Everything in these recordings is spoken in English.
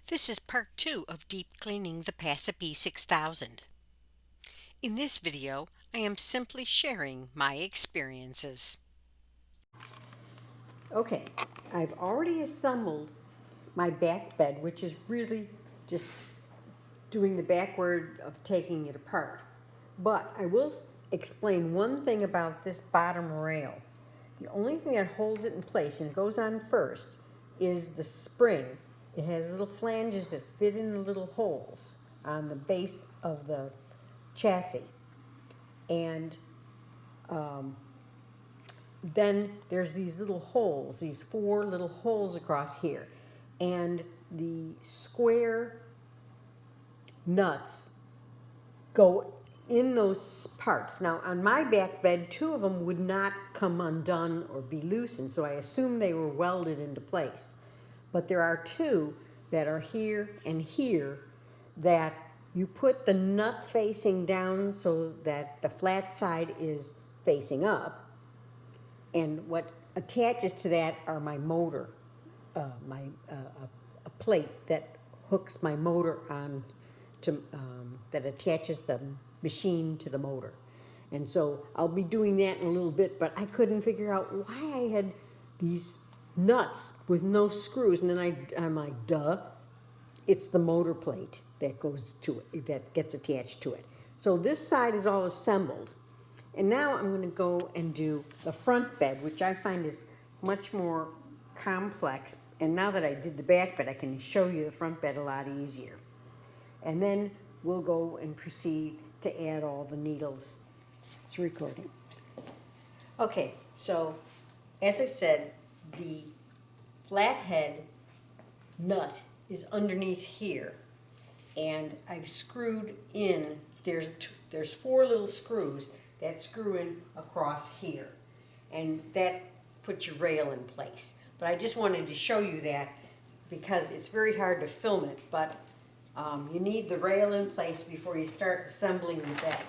This is part 2 of deep cleaning the Passap E-6000. In this video, I am simply sharing my experiences. Okay, I've already assembled my back bed, which is really just doing the backward of taking it apart. But I will explain one thing about this bottom rail. The only thing that holds it in place, and it goes on first, is the spring. It has little flanges that fit in the little holes on the base of the chassis. And then there's these little holes, these 4 little holes across here. And the square nuts go in those parts. Now, on my back bed, 2 of them would not come undone or be loosened, so I assume they were welded into place. But there are 2 that are here and here that you put the nut facing down so that the flat side is facing up. And what attaches to that are my motor, a plate that hooks my motor on to, that attaches the machine to the motor. And so I'll be doing that in a little bit, but I couldn't figure out why I had these nuts with no screws. And then I'm like, duh, it's the motor plate that goes to it, that gets attached to it. So this side is all assembled. And now I'm going to go and do the front bed, which I find is much more complex. And now that I did the back bed, I can show you the front bed a lot easier. And then we'll go and proceed to add all the needles. It's recording. Okay, so as I said, the flathead nut is underneath here. And I've screwed in, there's 4 little screws that screw in across here, and that puts your rail in place. But I just wanted to show you that because it's very hard to film it, but you need the rail in place before you start assembling the bed.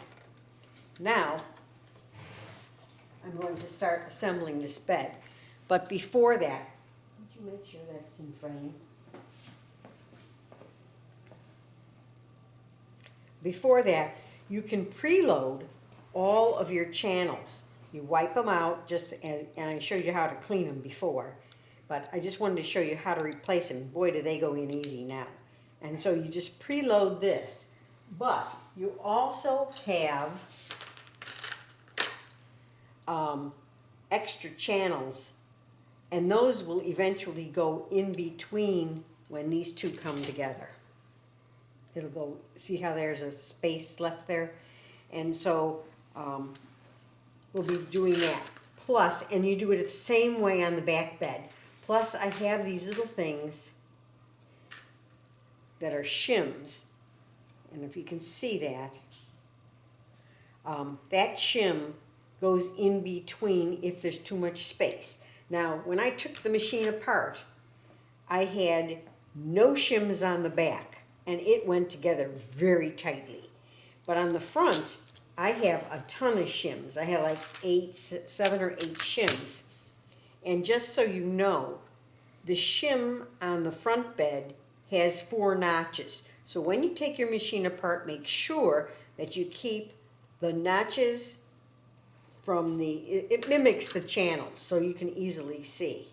Now, I'm going to start assembling this bed. But before that, would you make sure that's in frame? Before that, you can preload all of your channels. You wipe them out, and I showed you how to clean them before, but I just wanted to show you how to replace them. Boy, do they go in easy now. And so you just preload this, but you also have extra channels, and those will eventually go in between when these 2 come together. It'll go, see how there's a space left there? And so we'll be doing that. Plus, and you do it the same way on the back bed. Plus, I have these little things that are shims. And if you can see that, that shim goes in between if there's too much space. Now, when I took the machine apart, I had no shims on the back, and it went together very tightly. But on the front, I have a ton of shims. I have like 7 or 8 shims. And just so you know, the shim on the front bed has 4 notches. So when you take your machine apart, make sure that you keep the notches from it mimics the channels so you can easily see.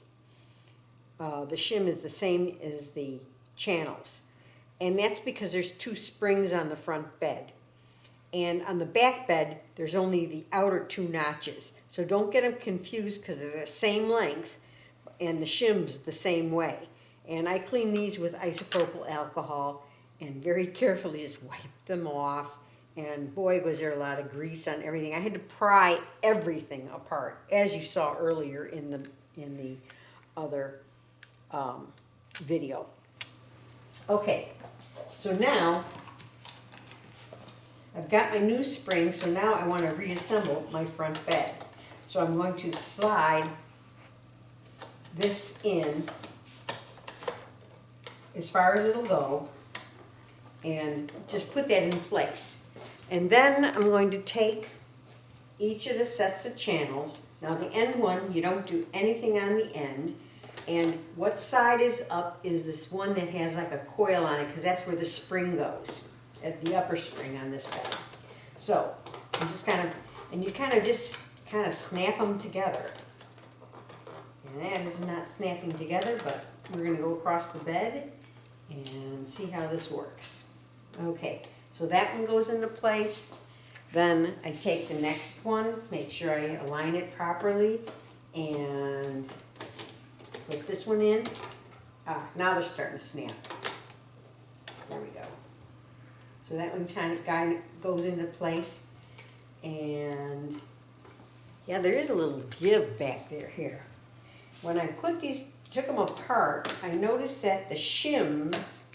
The shim is the same as the channels. And that's because there's 2 springs on the front bed. And on the back bed, there's only the outer 2 notches. So don't get them confused because they're the same length and the shim's the same way. And I clean these with isopropyl alcohol and very carefully just wipe them off. And boy, was there a lot of grease on everything. I had to pry everything apart, as you saw earlier in the other video. Okay, so now I've got my new spring, so now I want to reassemble my front bed. So I'm going to slide this in as far as it'll go and just put that in place. And then I'm going to take each of the sets of channels. Now the end one, you don't do anything on the end. And what side is up is this one that has like a coil on it, because that's where the spring goes, at the upper spring on this bed. So you just kind of, and you kind of just kind of snap them together. And that is not snapping together, but we're going to go across the bed and see how this works. Okay, so that one goes into place. Then I take the next one, make sure I align it properly, and put this one in. Now they're starting to snap. There we go. So that one kind of goes into place. And yeah, there is a little give back there here. When I took them apart, I noticed that the shims,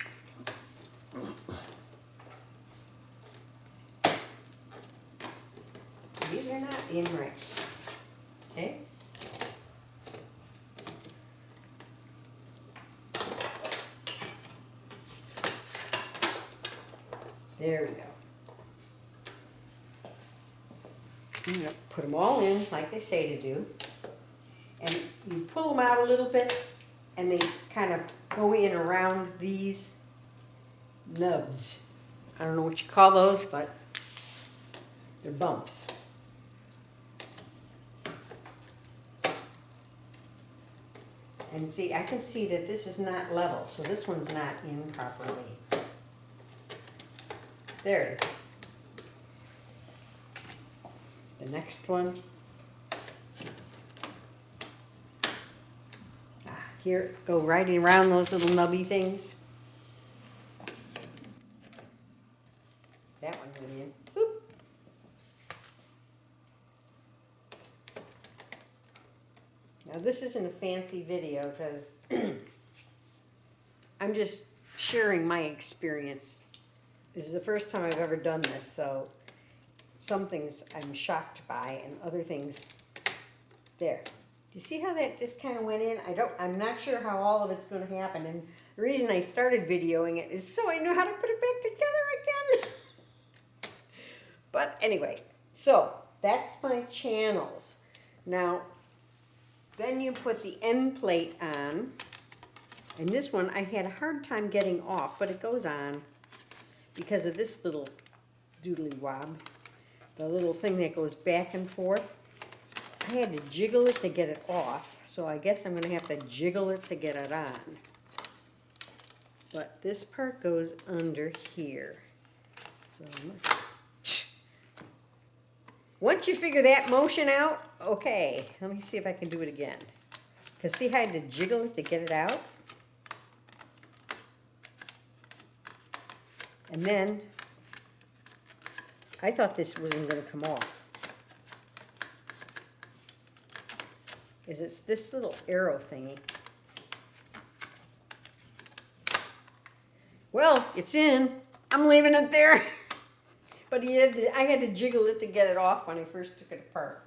these are not in right. Okay? There we go. I'm going to put them all in like they say to do. And you pull them out a little bit, and they kind of go in around these nubs. I don't know what you call those, but they're bumps. And see, I can see that this is not level, so this one's not in properly. There it is. The next one. Here, go right around those little nubby things. That one went in. Boop. Now this isn't a fancy video because I'm just sharing my experience. This is the first time I've ever done this, so some things I'm shocked by and other things, there. Do you see how that just kind of went in? I'm not sure how all of it's going to happen, and the reason I started videoing it is so I know how to put it back together again. But anyway, so that's my channels. Now, then you put the end plate on, and this one I had a hard time getting off, but it goes on because of this little doodly wob, the little thing that goes back and forth. I had to jiggle it to get it off, so I guess I'm going to have to jiggle it to get it on. But this part goes under here. So once you figure that motion out, okay, let me see if I can do it again. Because see how I had to jiggle it to get it out? And then, I thought this wasn't going to come off. It's this little arrow thingy. Well, it's in. I'm leaving it there. But I had to jiggle it to get it off when I first took it apart.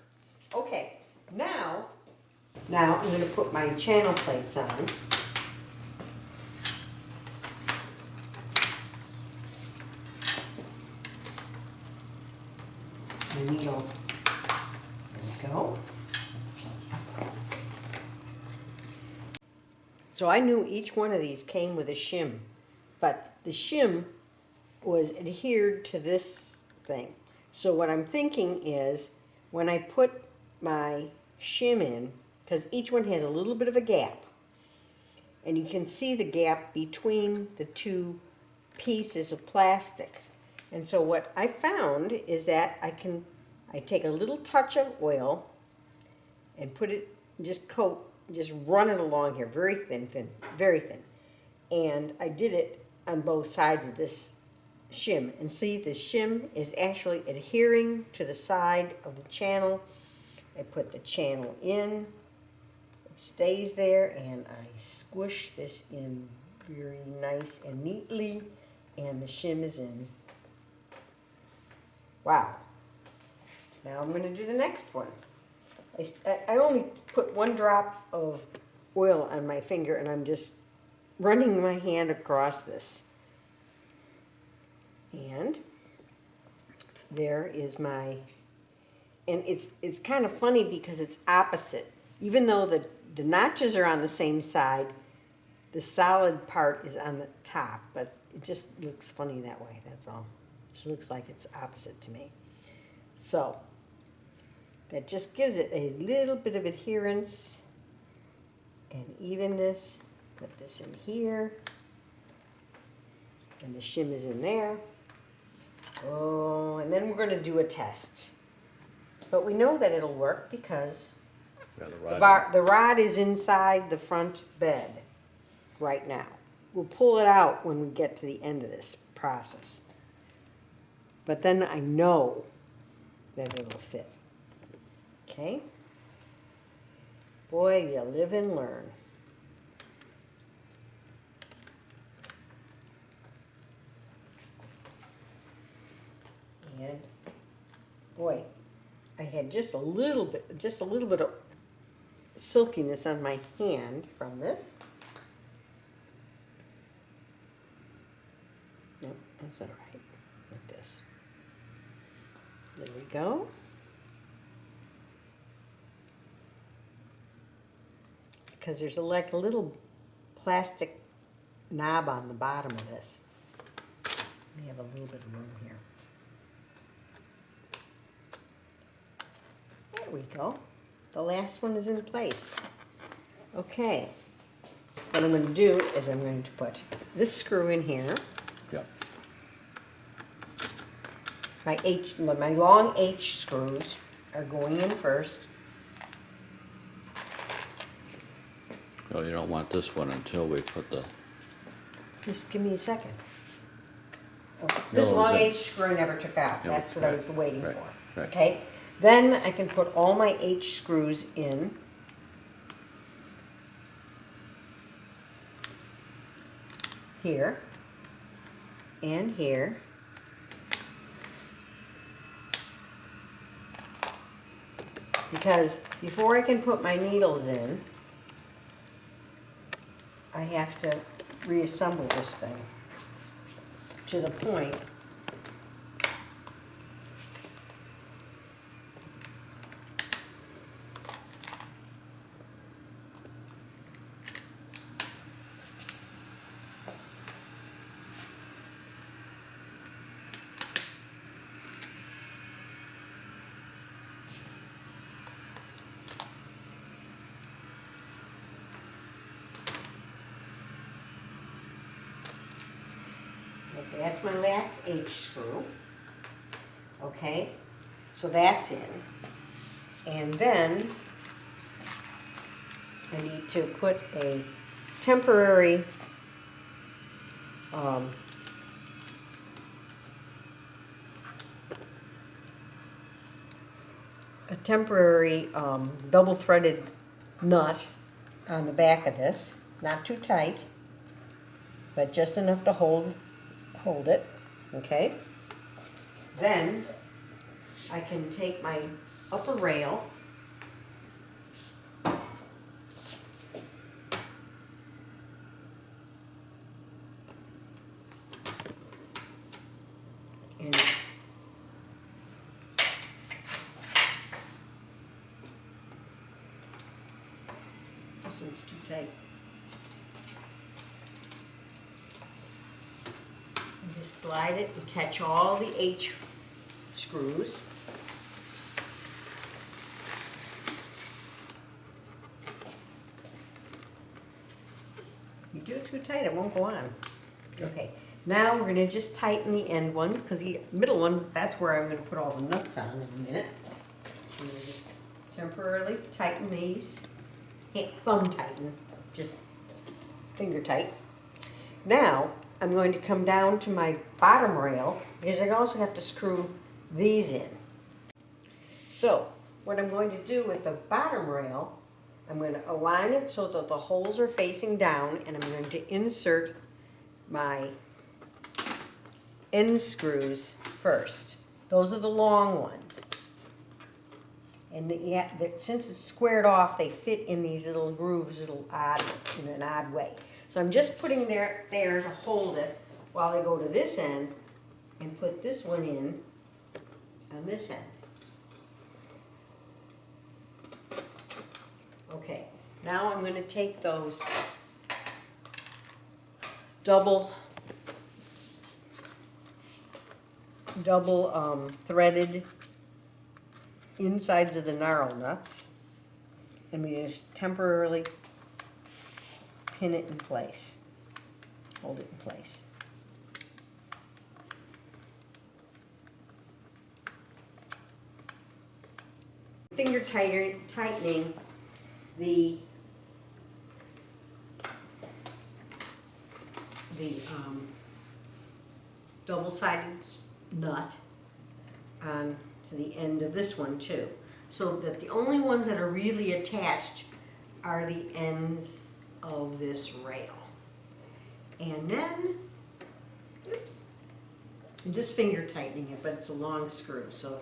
Okay, now I'm going to put my channel plates on. The needle. There we go. So I knew each one of these came with a shim, but the shim was adhered to this thing. So what I'm thinking is when I put my shim in, because each one has a little bit of a gap, and you can see the gap between the two pieces of plastic. And so what I found is that I take a little touch of oil and put it, just run it along here, very thin, very thin. And I did it on both sides of this shim. And see, the shim is actually adhering to the side of the channel. I put the channel in, it stays there, and I squish this in very nice and neatly, and the shim is in. Wow. Now I'm going to do the next one. I only put one drop of oil on my finger, and I'm just running my hand across this. And there is my, and it's kind of funny because it's opposite. Even though the notches are on the same side. The solid part is on the top, but it just looks funny that way, that's all. It just looks like it's opposite to me. So, that just gives it a little bit of adherence and evenness. Put this in here. And the shim is in there. Oh, and then we're going to do a test. But we know that it'll work because the rod is inside the front bed right now. We'll pull it out when we get to the end of this process. But then I know that it'll fit. Okay? Boy, you live and learn. And boy, I had just a little bit of silkiness on my hand from this. Nope, that's all right with this. There we go. Because there's like a little plastic knob on the bottom of this. We have a little bit of room here. There we go. The last one is in place. Okay. What I'm going to do is I'm going to put this screw in here. Yep. My long H screws are going in first. Oh, you don't want this one until we put the... Just give me a second. Oh, this No, long is it- H screw I never took out. Yeah, That's what I right, was waiting right, for. right. Okay. Then I can put all my H screws in. Here. And here. Because before I can put my needles in, I have to reassemble this thing to the point okay, that's my last H screw. Okay, so that's in. And then I need to put a temporary double-threaded nut on the back of this. Not too tight, but just enough to hold it. Okay. Then I can take my upper rail and this one's too tight. And just slide it and catch all the H screws. You do it too tight, it won't go on. Okay, now we're going to just tighten the end ones, because the middle ones, that's where I'm going to put all the nuts on in a minute. I'm going to just temporarily tighten these. Thumb tighten, just finger tight. Now, I'm going to come down to my bottom rail, because I also have to screw these in. So, what I'm going to do with the bottom rail, I'm going to align it so that the holes are facing down, and I'm going to insert my end screws first. Those are the long ones. And since it's squared off, they fit in these little grooves in an odd way. So I'm just putting there to hold it while I go to this end and put this one in on this end. Okay, Now I'm going to take those double threaded insides of the knurl nuts, and we just temporarily pin it in place, hold it in place. Finger tightening the double-sided nut on to the end of this one too, so that the only ones that are really attached are the ends of this rail. And then, oops, I'm just finger tightening it, but it's a long screw, so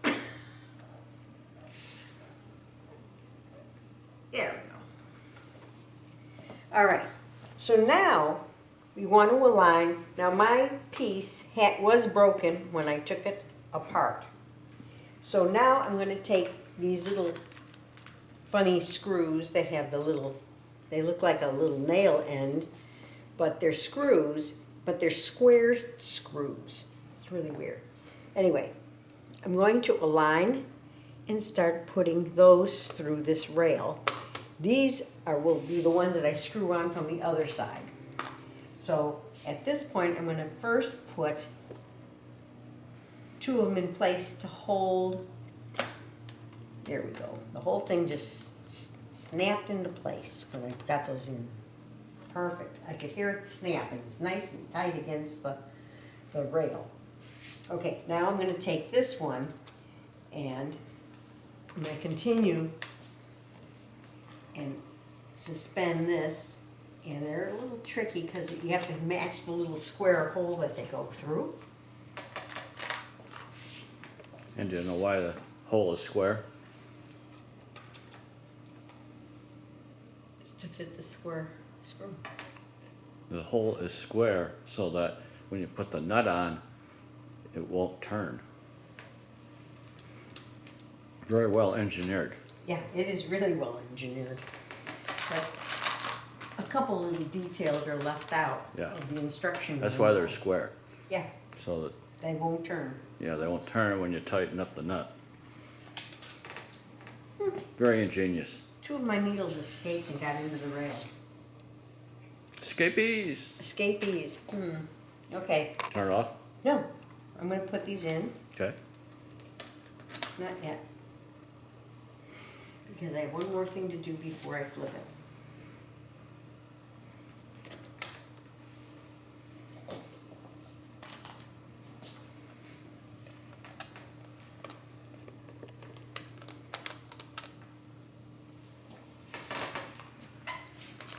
there we go. All right, so now we want to align. Now my piece was broken when I took it apart. So now I'm going to take these little funny screws that have the little, they look like a little nail end, but they're screws, but they're square screws. It's really weird. Anyway, I'm going to align and start putting those through this rail. These will be the ones that I screw on from the other side. So at this point, I'm going to first put two of them in place to hold. There we go. The whole thing just snapped into place when I got those in. Perfect. I could hear it snap. It was nice and tight against the rail. Okay, now I'm going to take this one and I'm going to continue and suspend this, and they're a little tricky because you have to match the little square hole that they go through. And do you know why the hole is square? Just to fit the square screw. The hole is square so that when you put the nut on, it won't turn. Very well engineered. Yeah, it is really well engineered. But a couple little details are left out of the instruction. That's why they're square. Yeah. So that they won't turn. Yeah, they won't turn when you tighten up the nut. Very ingenious. Two of my needles escaped and got into the rail. Escapees! Escapees. Okay. Turn it off? No. I'm going to put these in. Okay. Not yet. Because I have one more thing to do before I flip it.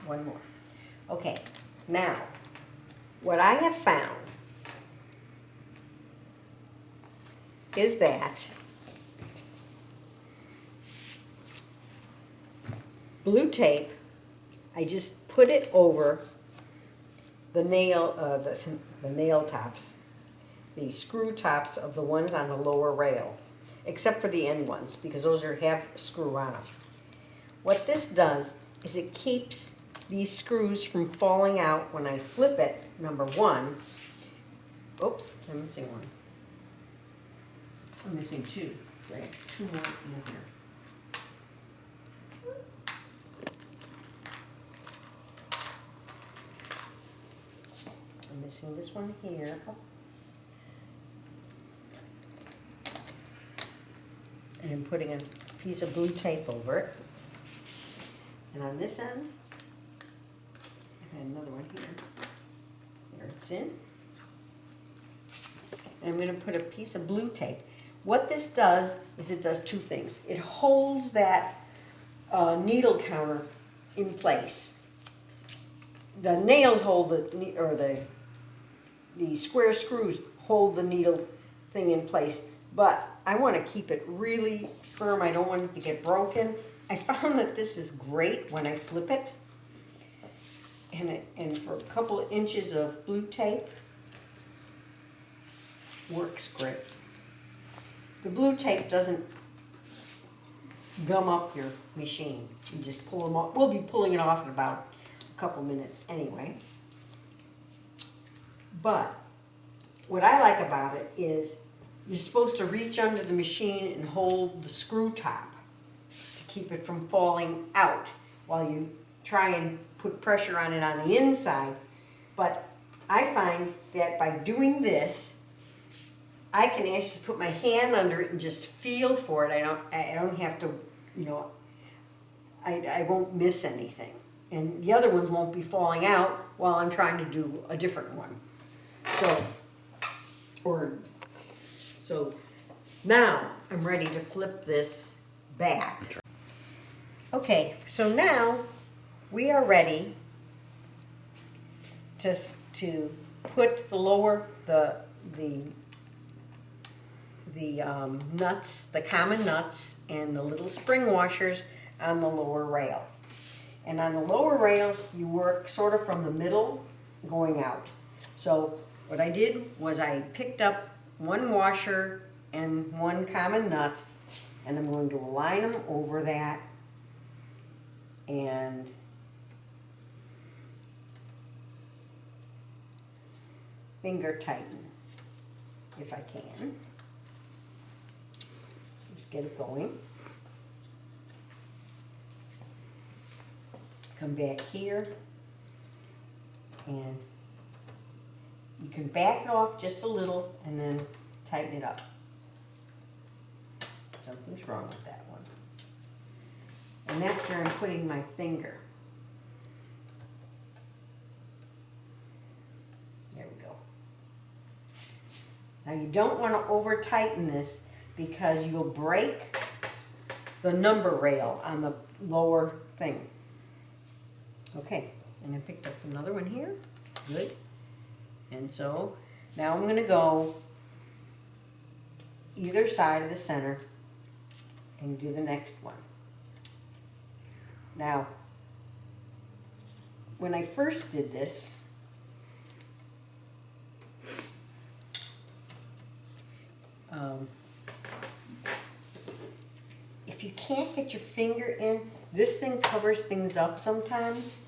One more. Okay, now, what I have found is that blue tape, I just put it over the nail, the nail tops, the screw tops of the ones on the lower rail, except for the end ones, because those have screw on them. What this does is it keeps these screws from falling out when I flip it, number one. Oops, I'm missing one. I'm missing two. I have two more in here. I'm missing this one here. And I'm putting a piece of blue tape over it. And on this end, I have another one here. There it's in. And I'm going to put a piece of blue tape. What this does is it does two things. It holds that needle counter in place. The nails hold the square screws hold the needle thing in place, but I want to keep it really firm. I don't want it to get broken. I found that this is great when I flip it, and for a couple of inches of blue tape, works great. The blue tape doesn't gum up your machine. You just pull them off. We'll be pulling it off in about a couple minutes anyway. But what I like about it is you're supposed to reach under the machine and hold the screw top to keep it from falling out while you try and put pressure on it on the inside. But I find that by doing this, I can actually put my hand under it and just feel for it. I don't have to, you know, I won't miss anything. And the other ones won't be falling out while I'm trying to do a different one. So now I'm ready to flip this back. Okay, so now we are ready to put the nuts, the common nuts, and the little spring washers on the lower rail. And on the lower rail, you work sort of from the middle going out. So what I did was I picked up one washer and one common nut, and I'm going to align them over that and finger tighten if I can. Just get it going. Come back here and you can back it off just a little and then tighten it up. Something's wrong with that one. And that's where I'm putting my finger. There we go. Now you don't want to over tighten this because you'll break the number rail on the lower thing. Okay, and I picked up another one here. Good. And so now I'm going to go either side of the center and do the next one. Now, when I first did this, if you can't get your finger in, this thing covers things up sometimes.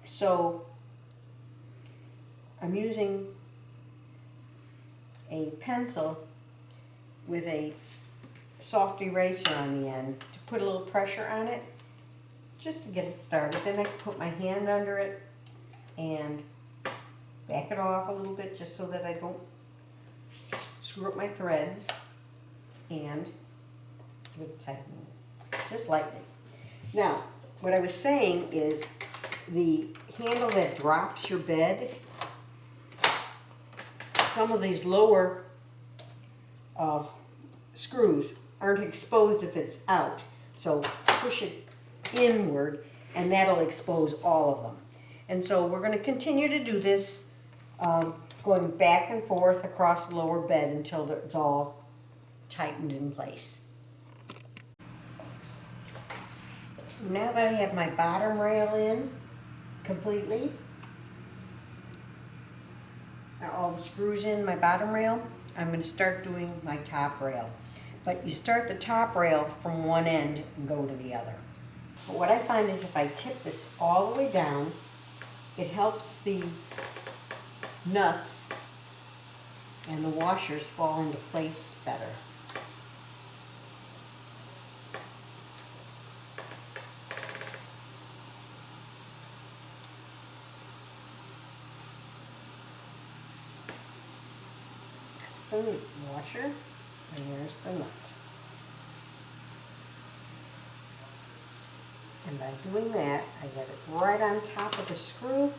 So I'm using a pencil with a soft eraser on the end to put a little pressure on it just to get it started. Then I can put my hand under it and back it off a little bit just so that I don't screw up my threads, and give it a tightening, just lightly. Now, what I was saying is the handle that drops your bed, some of these lower screws aren't exposed if it's out. So push it inward and that'll expose all of them. And so we're going to continue to do this, going back and forth across the lower bed until it's all tightened in place. Now that I have my bottom rail in completely, all the screws in my bottom rail, I'm going to start doing my top rail. But you start the top rail from one end and go to the other. But what I find is if I tip this all the way down, it helps the nuts and the washers fall into place better. The washer, and there's the nut. And by doing that, I get it right on top of the screw.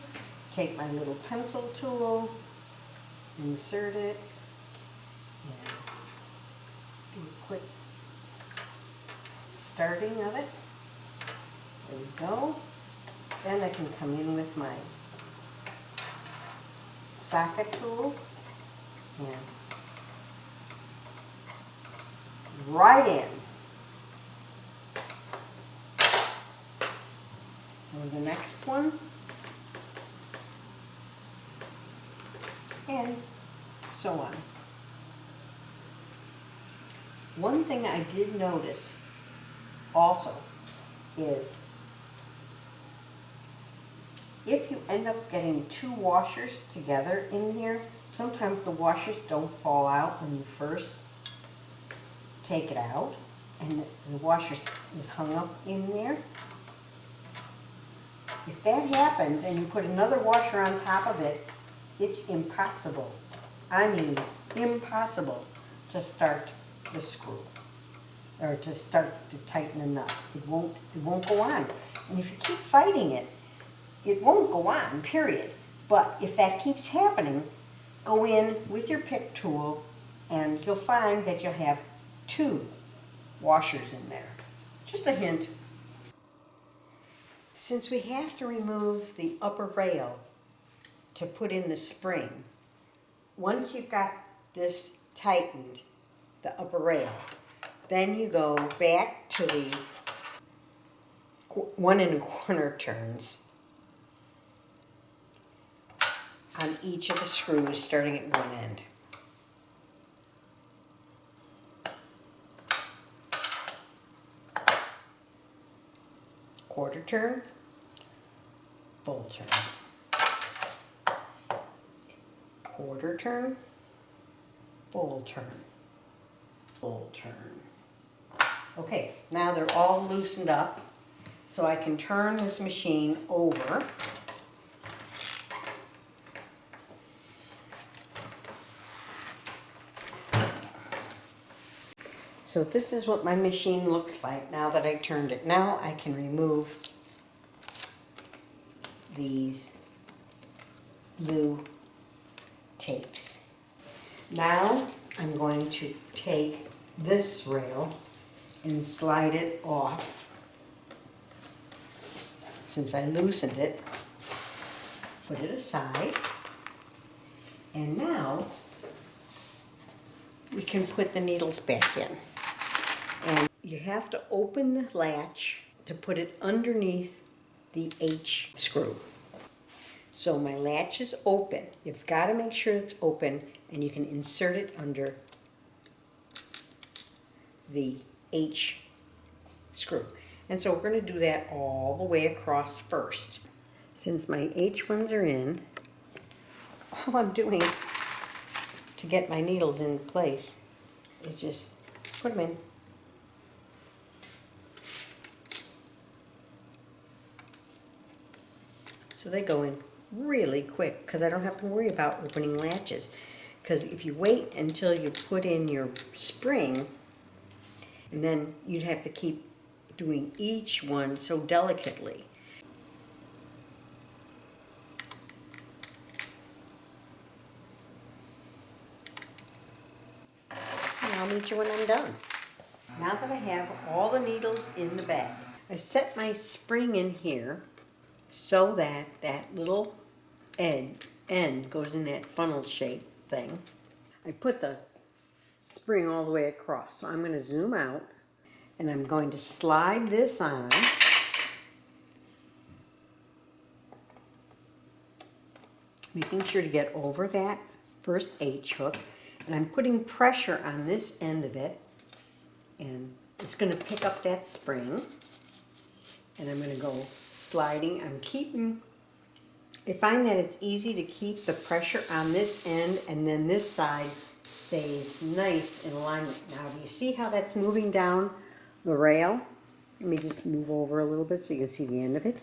Take my little pencil tool, insert it, and do a quick starting of it. There we go. Then I can come in with my socket tool and right in. And the next one. And so on. One thing I did notice also is if you end up getting two washers together in here, sometimes the washers don't fall out when you first take it out, and the washer is hung up in there. If that happens and you put another washer on top of it, it's impossible. I mean, impossible to start the screw or to start to tighten the nut. It won't go on. And if you keep fighting it, it won't go on, period. But if that keeps happening, go in with your pick tool and you'll find that you'll have two washers in there. Just a hint. Since we have to remove the upper rail to put in the spring, once you've got this tightened, the upper rail, then you go back to the 1 1/4 turns on each of the screws starting at one end. Quarter turn, full turn. Quarter turn, full turn, full turn. Okay, now they're all loosened up, so I can turn this machine over. So this is what my machine looks like now that I turned it. Now I can remove these blue tapes. Now I'm going to take this rail and slide it off. Since I loosened it, put it aside. And now we can put the needles back in. And you have to open the latch to put it underneath the H screw. So my latch is open. You've got to make sure it's open, and you can insert it under the H screw. And so we're going to do that all the way across first. Since my H ones are in, all I'm doing to get my needles in place is just put them in. So they go in really quick because I don't have to worry about opening latches. Because if you wait until you put in your spring, and then you'd have to keep doing each one so delicately. And I'll meet you when I'm done. Now that I have all the needles in the bag, I set my spring in here so that that little end goes in that funnel shape thing. I put the spring all the way across, so I'm going to zoom out and I'm going to slide this on, making sure to get over that first H hook, and I'm putting pressure on this end of it, and it's going to pick up that spring, and I'm going to go sliding. I find that it's easy to keep the pressure on this end, and then this side stays nice in alignment. Now, do you see how that's moving down the rail? Let me just move over a little bit so you can see the end of it.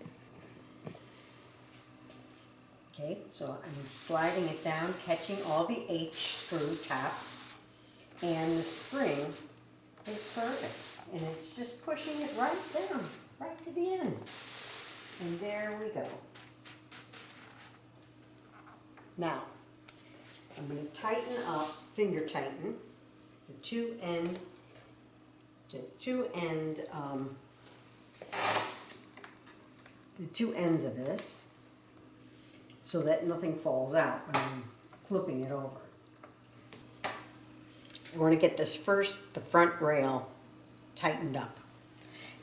Okay, so I'm sliding it down, catching all the H screw tops, and the spring is perfect. And it's just pushing it right down, right to the end. And there we go. Now, I'm going to tighten up, finger tighten, the two ends of this, so that nothing falls out when I'm flipping it over. I want to get this first, the front rail, tightened up.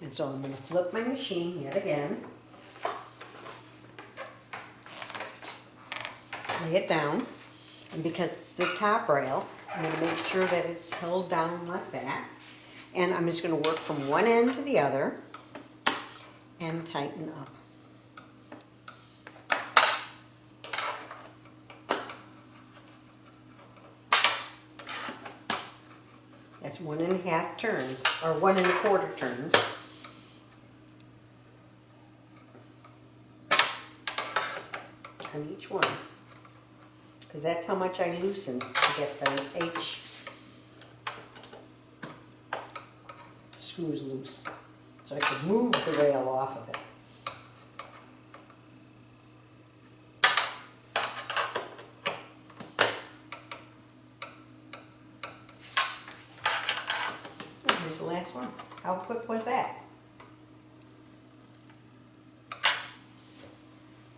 And so I'm going to flip my machine yet again, lay it down, and because it's the top rail, I'm going to make sure that it's held down like that. And I'm just going to work from one end to the other and tighten up. That's 1.5 turns, or 1.25 turns. On each one. Because that's how much I loosened to get the H screws loose. So I could move the rail off of it. And here's the last one. How quick was that?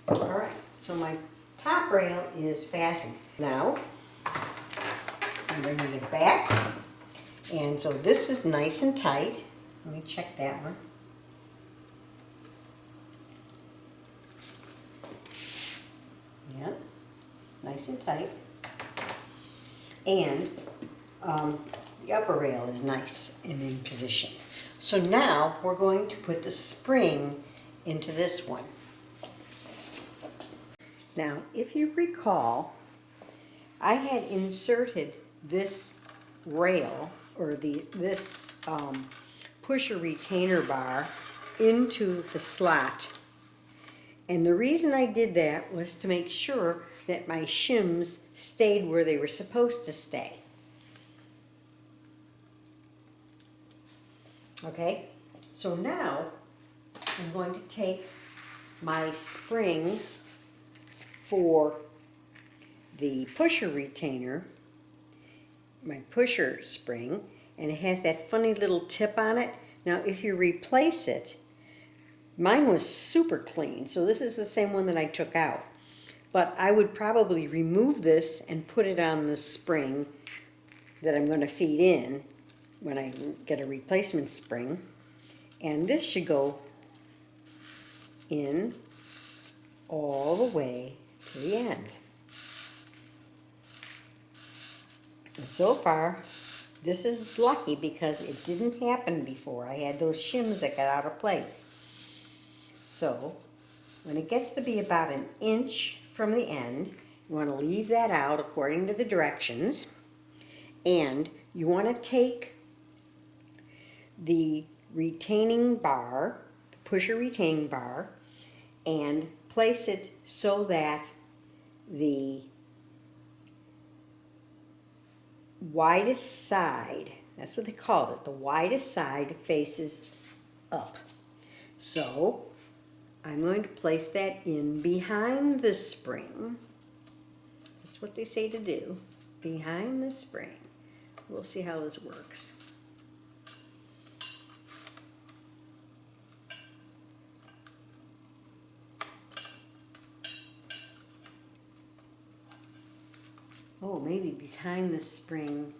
Alright, so my top rail is fastened. Now, I'm bringing it back. And so this is nice and tight. Let me check that one. Yeah, nice and tight. And the upper rail is nice and in position. So now we're going to put the spring into this one. Now, if you recall, I had inserted this rail, or this pusher retainer bar, into the slot. And the reason I did that was to make sure that my shims stayed where they were supposed to stay. Okay, so now I'm going to take my spring for the pusher retainer, my pusher spring, and it has that funny little tip on it. Now if you replace it, mine was super clean, so this is the same one that I took out. But I would probably remove this and put it on the spring that I'm going to feed in when I get a replacement spring. And this should go in all the way to the end. And so far, this is lucky because it didn't happen before. I had those shims that got out of place. So, when it gets to be about 1 inch from the end, you want to leave that out according to the directions. And you want to take the retaining bar, the pusher retaining bar, and place it so that the widest side, that's what they called it, the widest side faces up. So I'm going to place that in behind the spring. That's what they say to do, behind the spring. We'll see how this works. Oh, maybe behind the spring,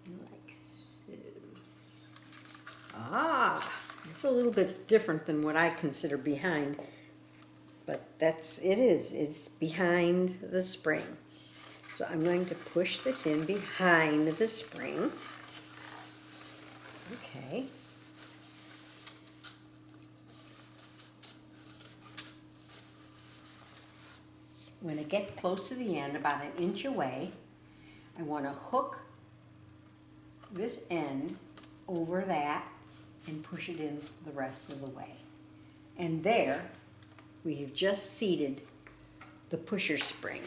like so. Ah, it's a little bit different than what I consider behind, but it's behind the spring. So I'm going to push this in behind the spring. Okay. When I get close to the end, about 1 inch away, I want to hook this end over that and push it in the rest of the way. And there, we have just seated the pusher spring.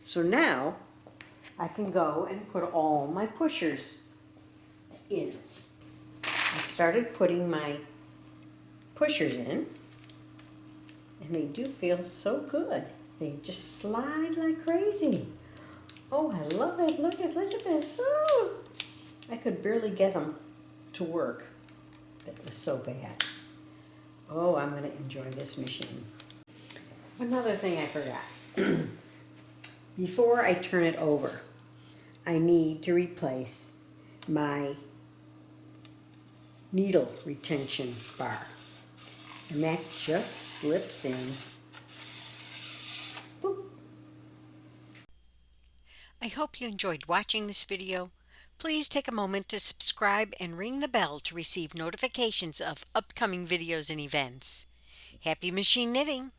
So now, I can go and put all my pushers in. I've started putting my pushers in, and they do feel so good. They just slide like crazy. Oh, I love it. Look at this. Oh, I could barely get them to work. That was so bad. Oh, I'm going to enjoy this machine. Another thing I forgot. Before I turn it over, I need to replace my needle retention bar. And that just slips in. Boop. I hope you enjoyed watching this video. Please take a moment to subscribe and ring the bell to receive notifications of upcoming videos and events. Happy machine knitting!